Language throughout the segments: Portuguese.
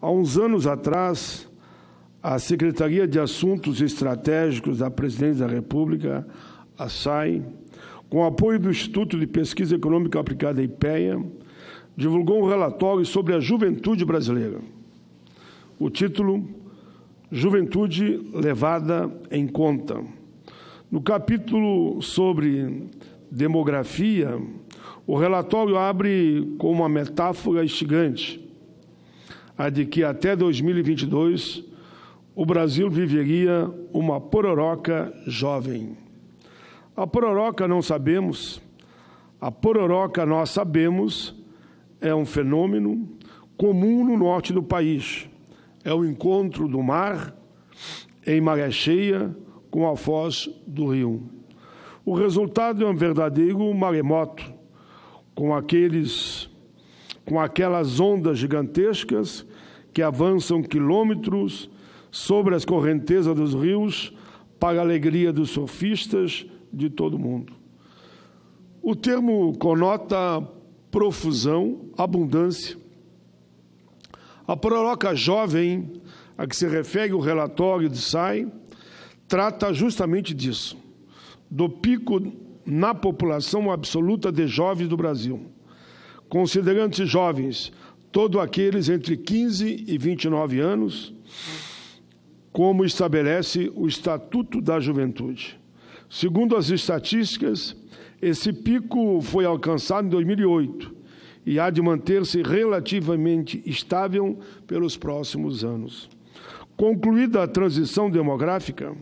Há uns anos atrás, a Secretaria de Assuntos Estratégicos da Presidência da República, a SAI, com o apoio do Instituto de Pesquisa Econômica Aplicada, IPEA, divulgou um relatório sobre a juventude brasileira. O título, Juventude levada em conta. No capítulo sobre demografia, o relatório abre com uma metáfora instigante, a de que até 2022 o Brasil viveria uma pororoca jovem. A pororoca não sabemos, a pororoca nós sabemos, é um fenômeno comum no norte do país. É o encontro do mar em maré cheia com a foz do rio. O resultado é um verdadeiro maremoto, com aquelas ondas gigantescas que avançam quilômetros sobre as correntezas dos rios para a alegria dos surfistas de todo o mundo. O termo conota profusão, abundância. A pororoca jovem, a que se refere o relatório do SAI, trata justamente disso, do pico na população absoluta de jovens do Brasil, considerando-se jovens todos aqueles entre 15 e 29 anos, como estabelece o Estatuto da Juventude. Segundo as estatísticas, esse pico foi alcançado em 2008 e há de manter-se relativamente estável pelos próximos anos. Concluída a transição demográfica,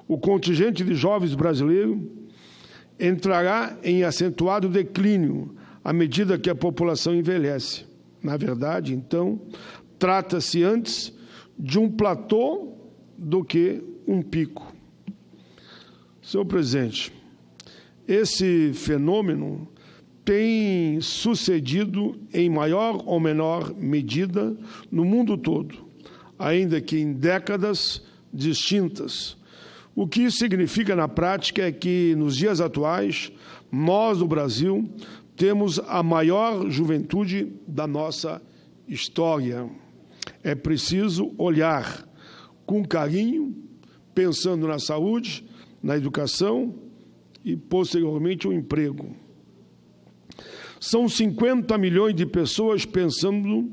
o contingente de jovens brasileiros entrará em acentuado declínio à medida que a população envelhece. Na verdade, então, trata-se antes de um platô do que um pico. Senhor presidente, esse fenômeno tem sucedido em maior ou menor medida no mundo todo, ainda que em décadas distintas. O que isso significa na prática é que, nos dias atuais, nós, no Brasil, temos a maior juventude da nossa história. É preciso olhar com carinho, pensando na saúde, na educação e, posteriormente, o emprego. São 50 milhões de pessoas pensando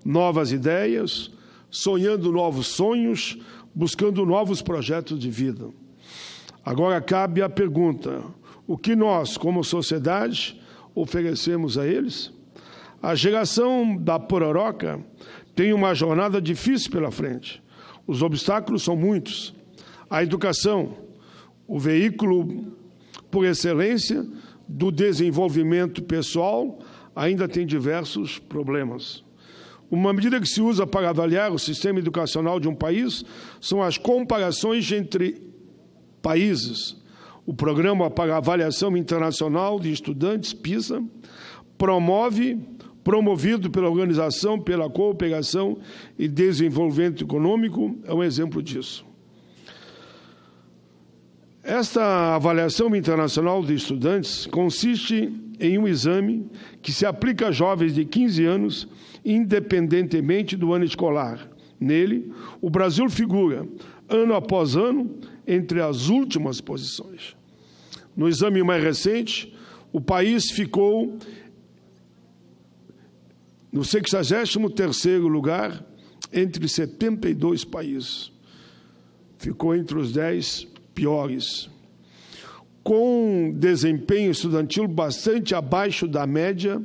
novas ideias, sonhando novos sonhos, buscando novos projetos de vida. Agora cabe a pergunta: o que nós, como sociedade, oferecemos a eles? A geração da pororoca tem uma jornada difícil pela frente. Os obstáculos são muitos. A educação, o veículo por excelência do desenvolvimento pessoal, ainda tem diversos problemas. Uma medida que se usa para avaliar o sistema educacional de um país são as comparações entre países. O Programa para a Avaliação Internacional de Estudantes, PISA, promovido pela Organização pela Cooperação e Desenvolvimento Econômico, é um exemplo disso. Esta avaliação internacional de estudantes consiste em um exame que se aplica a jovens de 15 anos, independentemente do ano escolar. Nele, o Brasil figura, ano após ano, entre as últimas posições. No exame mais recente, o país ficou no 63º lugar entre 72 países. Ficou entre os 10 piores, com desempenho estudantil bastante abaixo da média,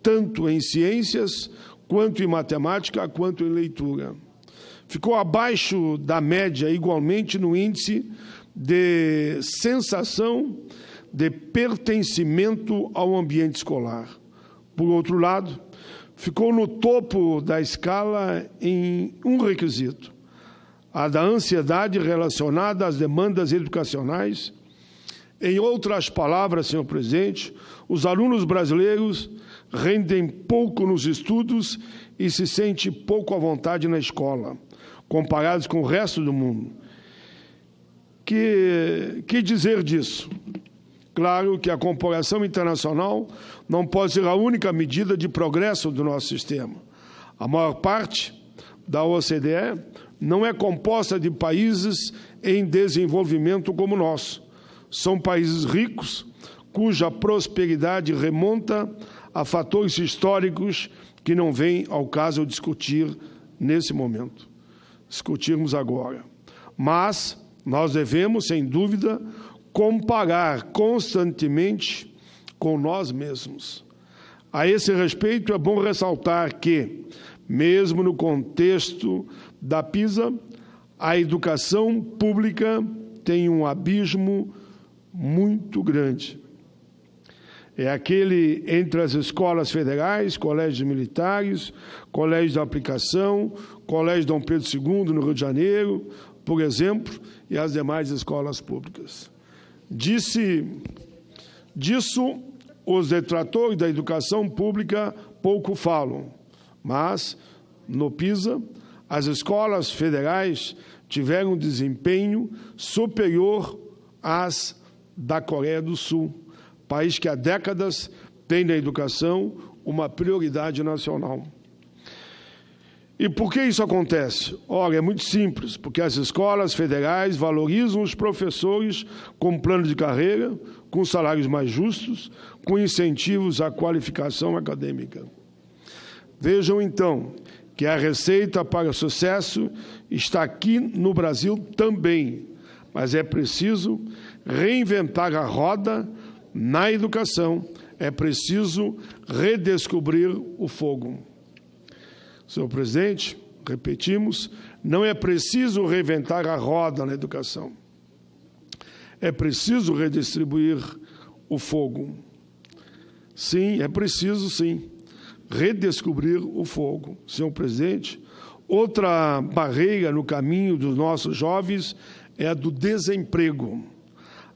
tanto em ciências, quanto em matemática, quanto em leitura. Ficou abaixo da média, igualmente, no índice de sensação de pertencimento ao ambiente escolar. Por outro lado, ficou no topo da escala em um requisito: a da ansiedade relacionada às demandas educacionais. Em outras palavras, senhor presidente, os alunos brasileiros rendem pouco nos estudos e se sentem pouco à vontade na escola, comparados com o resto do mundo. Que dizer disso? Claro que a comparação internacional não pode ser a única medida de progresso do nosso sistema. A maior parte da OCDE não é composta de países em desenvolvimento como o nosso. São países ricos, cuja prosperidade remonta a fatores históricos que não vem ao caso discutir nesse momento, discutirmos agora. Mas nós devemos, sem dúvida, comparar constantemente com nós mesmos. A esse respeito, é bom ressaltar que, mesmo no contexto da PISA, a educação pública tem um abismo muito grande. É aquele entre as escolas federais, colégios militares, colégios de aplicação, colégio Dom Pedro II, no Rio de Janeiro, por exemplo, e as demais escolas públicas. Disso, os detratores da educação pública pouco falam, mas, no PISA, as escolas federais tiveram um desempenho superior às da Coreia do Sul, país que há décadas tem na educação uma prioridade nacional. E por que isso acontece? Ora, é muito simples, porque as escolas federais valorizam os professores com plano de carreira, com salários mais justos, com incentivos à qualificação acadêmica. Vejam, então, que a receita para o sucesso está aqui no Brasil também, mas é preciso reinventar a roda na educação, é preciso redescobrir o fogo. Senhor presidente, repetimos, não é preciso reinventar a roda na educação. É preciso redistribuir o fogo. Sim, é preciso, sim, redescobrir o fogo. Senhor presidente, outra barreira no caminho dos nossos jovens é a do desemprego.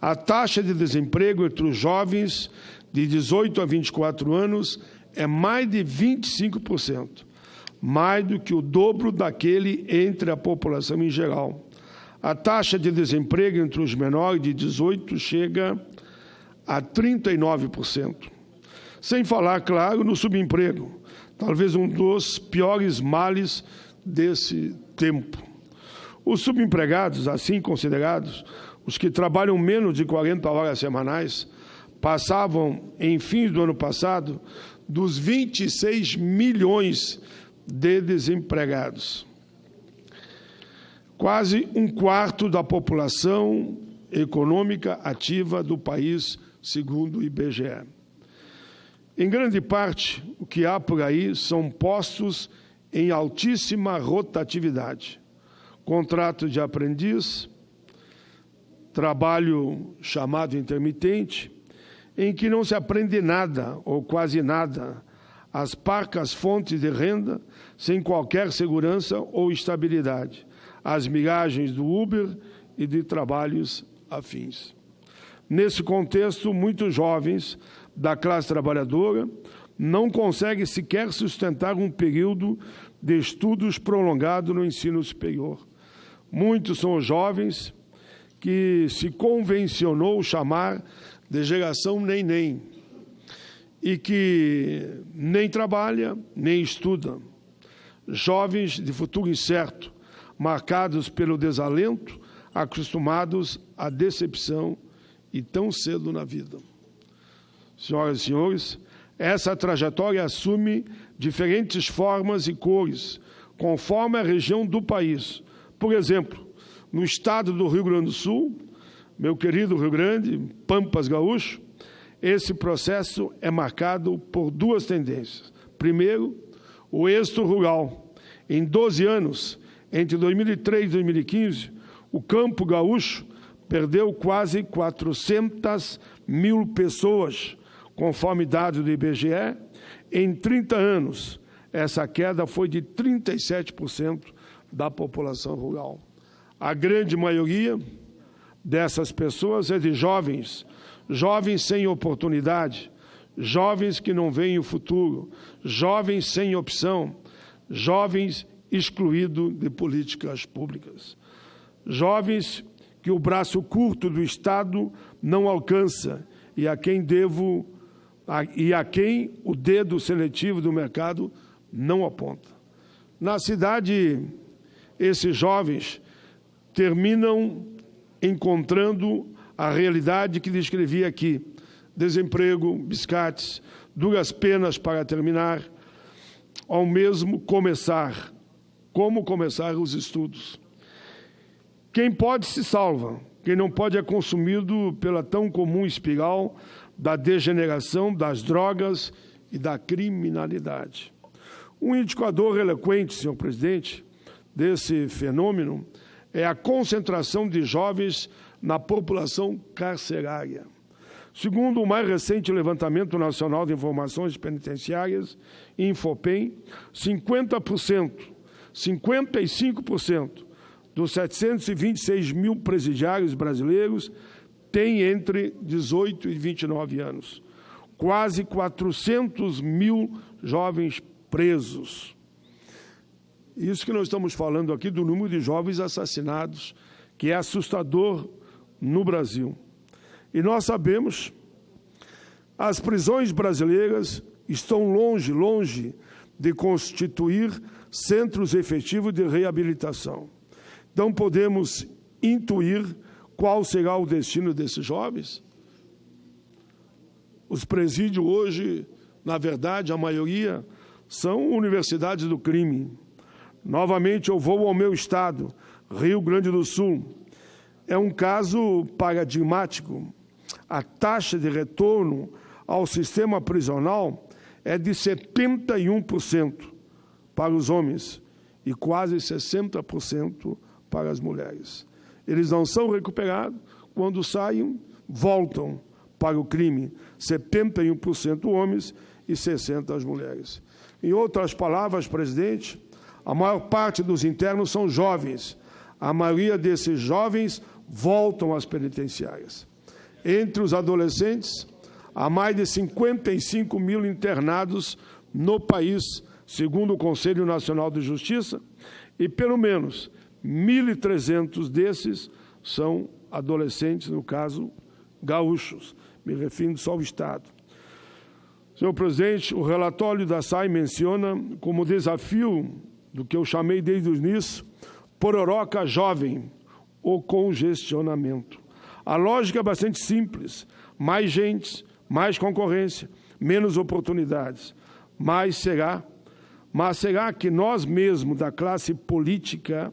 A taxa de desemprego entre os jovens de 18 a 24 anos é mais de 25%, mais do que o dobro daquele entre a população em geral. A taxa de desemprego entre os menores de 18 chega a 39%. Sem falar, claro, no subemprego, talvez um dos piores males desse tempo. Os subempregados, assim considerados, os que trabalham menos de 40 horas semanais, passavam, em fins do ano passado, dos 26 milhões de desempregados. Quase um quarto da população econômica ativa do país, segundo o IBGE. Em grande parte, o que há por aí são postos em altíssima rotatividade. Contrato de aprendiz, trabalho chamado intermitente, em que não se aprende nada ou quase nada, as parcas fontes de renda sem qualquer segurança ou estabilidade, as migagens do Uber e de trabalhos afins. Nesse contexto, muitos jovens da classe trabalhadora não conseguem sequer sustentar um período de estudos prolongado no ensino superior. Muitos são os jovens que se convencionou chamar de geração neném e que nem trabalha, nem estuda. Jovens de futuro incerto, marcados pelo desalento, acostumados à decepção e tão cedo na vida. Senhoras e senhores, essa trajetória assume diferentes formas e cores, conforme a região do país. Por exemplo, no estado do Rio Grande do Sul, meu querido Rio Grande, Pampas Gaúcho, esse processo é marcado por duas tendências. Primeiro, o êxito rural. Em 12 anos, entre 2003 e 2015, o campo gaúcho perdeu quase 400 mil pessoas, conforme dados do IBGE. Em 30 anos, essa queda foi de 37% da população rural. A grande maioria dessas pessoas é de jovens, jovens sem oportunidade, jovens que não veem o futuro, jovens sem opção, jovens excluídos de políticas públicas, jovens que o braço curto do Estado não alcança e a quem o dedo seletivo do mercado não aponta. Na cidade, esses jovens terminam encontrando a realidade que descrevi aqui: desemprego, biscates, duras penas para terminar, ao mesmo começar. Como começar os estudos? Quem pode se salva, quem não pode é consumido pela tão comum espiral da degeneração, das drogas e da criminalidade. Um indicador eloquente, senhor presidente, desse fenômeno é a concentração de jovens na população carcerária. Segundo o mais recente levantamento nacional de informações penitenciárias, Infopem, 55% dos 726 mil presidiários brasileiros têm entre 18 e 29 anos. Quase 400 mil jovens presos. Isso que nós estamos falando aqui do número de jovens assassinados, que é assustador no Brasil. E nós sabemos, as prisões brasileiras estão longe de constituir centros efetivos de reabilitação. Então, podemos intuir qual será o destino desses jovens? Os presídios hoje, na verdade, a maioria são universidades do crime. Novamente, eu vou ao meu estado, Rio Grande do Sul. É um caso paradigmático. A taxa de retorno ao sistema prisional é de 71% para os homens e quase 60% para as mulheres. Eles não são recuperados, quando saem, voltam para o crime, 71% homens e 60% as mulheres. Em outras palavras, presidente, a maior parte dos internos são jovens. A maioria desses jovens voltam às penitenciárias. Entre os adolescentes, há mais de 55 mil internados no país, segundo o Conselho Nacional de Justiça, e pelo menos 1.300 desses são adolescentes, no caso, gaúchos, me refiro só ao Estado. Senhor presidente, o relatório da SAI menciona como desafio do que eu chamei desde o início, pororoca jovem, o congestionamento. A lógica é bastante simples: mais gente, mais concorrência, menos oportunidades. Mas será que nós mesmos, da classe política,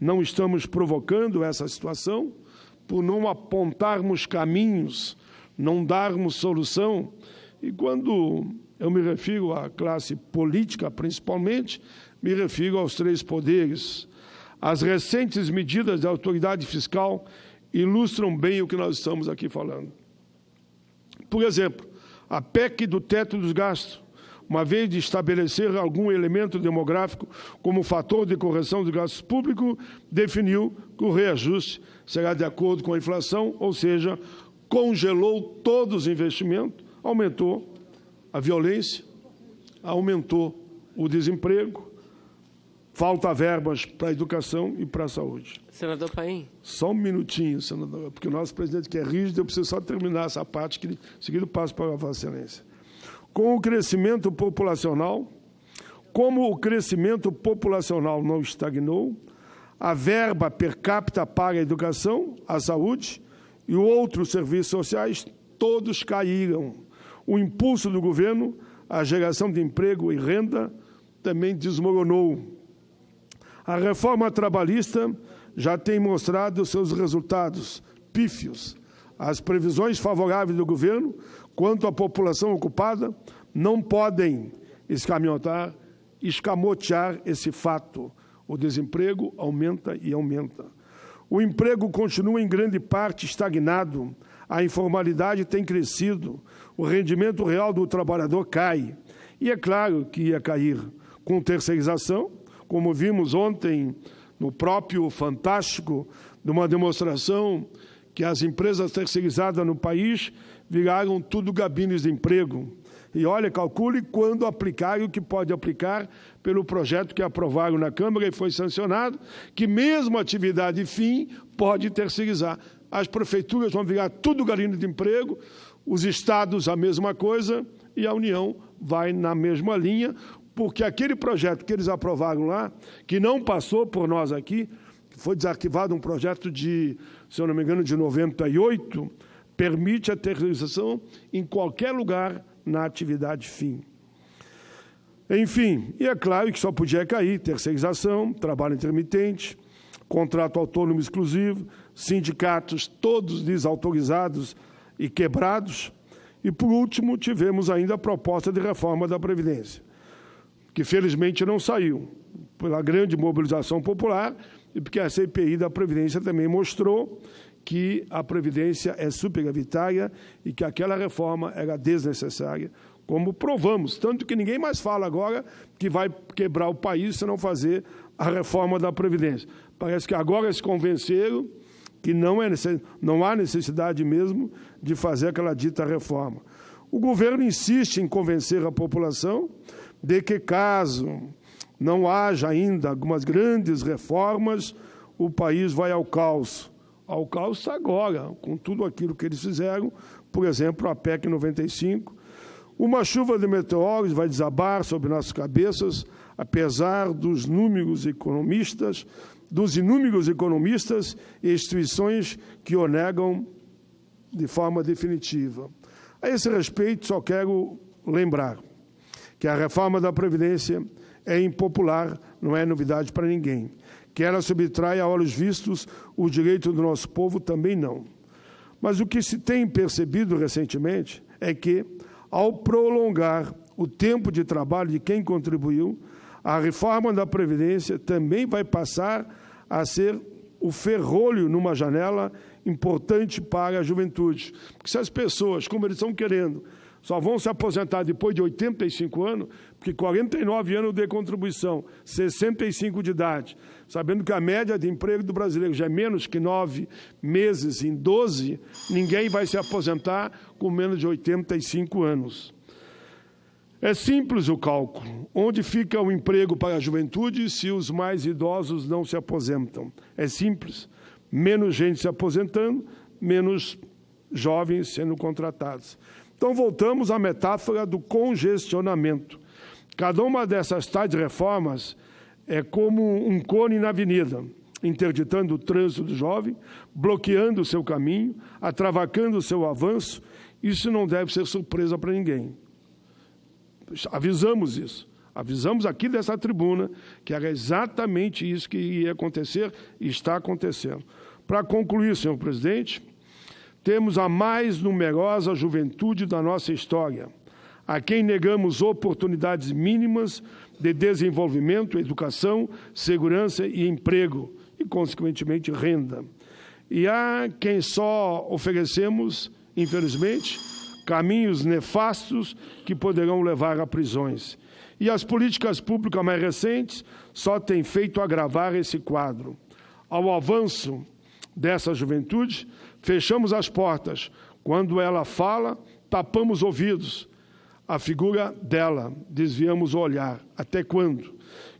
não estamos provocando essa situação por não apontarmos caminhos, não darmos solução? E quando eu me refiro à classe política, principalmente, me refiro aos três poderes. As recentes medidas da autoridade fiscal ilustram bem o que nós estamos aqui falando. Por exemplo, a PEC do teto dos gastos, uma vez de estabelecer algum elemento demográfico como fator de correção dos gastos públicos, definiu que o reajuste será de acordo com a inflação, ou seja, congelou todos os investimentos, aumentou a violência, aumentou o desemprego, falta verbas para a educação e para a saúde. Senador Paim. Só um minutinho, senador, porque o nosso presidente, que é rígido, eu preciso só terminar essa parte, que em seguida passo para a Vossa Excelência. Com o crescimento populacional, como o crescimento populacional não estagnou, a verba per capita para a educação, a saúde e outros serviços sociais, todos caíram. O impulso do governo, a geração de emprego e renda, também desmoronou. A reforma trabalhista já tem mostrado seus resultados pífios. As previsões favoráveis do governo quanto à população ocupada não podem escamotear esse fato. O desemprego aumenta e aumenta. O emprego continua em grande parte estagnado, a informalidade tem crescido, o rendimento real do trabalhador cai. E é claro que ia cair com terceirização, como vimos ontem no próprio Fantástico, de uma demonstração que as empresas terceirizadas no país viraram tudo gabines de emprego. E olha, calcule quando aplicar e o que pode aplicar pelo projeto que aprovaram na Câmara e foi sancionado, que mesmo atividade fim pode terceirizar. As prefeituras vão virar tudo galinha de emprego, os estados a mesma coisa e a União vai na mesma linha, porque aquele projeto que eles aprovaram lá, que não passou por nós aqui, foi desarquivado um projeto de, se eu não me engano, de 98, permite a terceirização em qualquer lugar na atividade fim. Enfim, e é claro que só podia cair terceirização, trabalho intermitente, contrato autônomo exclusivo, sindicatos todos desautorizados e quebrados. E, por último, tivemos ainda a proposta de reforma da Previdência, que felizmente não saiu, pela grande mobilização popular e porque a CPI da Previdência também mostrou que a Previdência é superavitária e que aquela reforma era desnecessária, como provamos, tanto que ninguém mais fala agora que vai quebrar o país se não fazer a reforma da Previdência. Parece que agora se convenceram que não há necessidade mesmo de fazer aquela dita reforma. O governo insiste em convencer a população de que, caso não haja ainda algumas grandes reformas, o país vai ao caos. Ao caos agora, com tudo aquilo que eles fizeram, por exemplo, a PEC 95. Uma chuva de meteoros vai desabar sobre nossas cabeças, apesar dos inúmeros economistas e instituições que o negam de forma definitiva. A esse respeito, só quero lembrar que a reforma da Previdência é impopular, não é novidade para ninguém. Que ela subtrai a olhos vistos o direito do nosso povo, também não. Mas o que se tem percebido recentemente é que, ao prolongar o tempo de trabalho de quem contribuiu, a reforma da Previdência também vai passar a ser o ferrolho numa janela importante para a juventude. Porque se as pessoas, como eles estão querendo, só vão se aposentar depois de 85 anos, porque 49 anos de contribuição, 65 de idade, sabendo que a média de emprego do brasileiro já é menos que 9 meses em 12, ninguém vai se aposentar com menos de 85 anos. É simples o cálculo. Onde fica o emprego para a juventude se os mais idosos não se aposentam? É simples. Menos gente se aposentando, menos jovens sendo contratados. Então, voltamos à metáfora do congestionamento. Cada uma dessas tais reformas é como um cone na avenida, interditando o trânsito do jovem, bloqueando o seu caminho, atravacando o seu avanço. Isso não deve ser surpresa para ninguém. Avisamos isso. Avisamos aqui dessa tribuna que era exatamente isso que ia acontecer e está acontecendo. Para concluir, senhor presidente, temos a mais numerosa juventude da nossa história, a quem negamos oportunidades mínimas de desenvolvimento, educação, segurança e emprego, e, consequentemente, renda. E há quem só oferecemos, infelizmente, caminhos nefastos que poderão levar a prisões. E as políticas públicas mais recentes só têm feito agravar esse quadro. Ao avanço dessa juventude, fechamos as portas. Quando ela fala, tapamos ouvidos. A figura dela, desviamos o olhar. Até quando?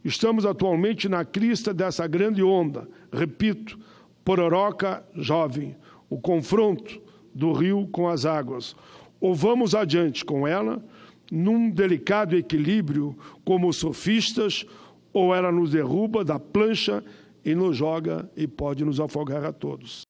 Estamos atualmente na crista dessa grande onda. Repito, pororoca jovem, o confronto do rio com as águas. Ou vamos adiante com ela, num delicado equilíbrio como os sofistas, ou ela nos derruba da plancha e nos joga e pode nos afogar a todos.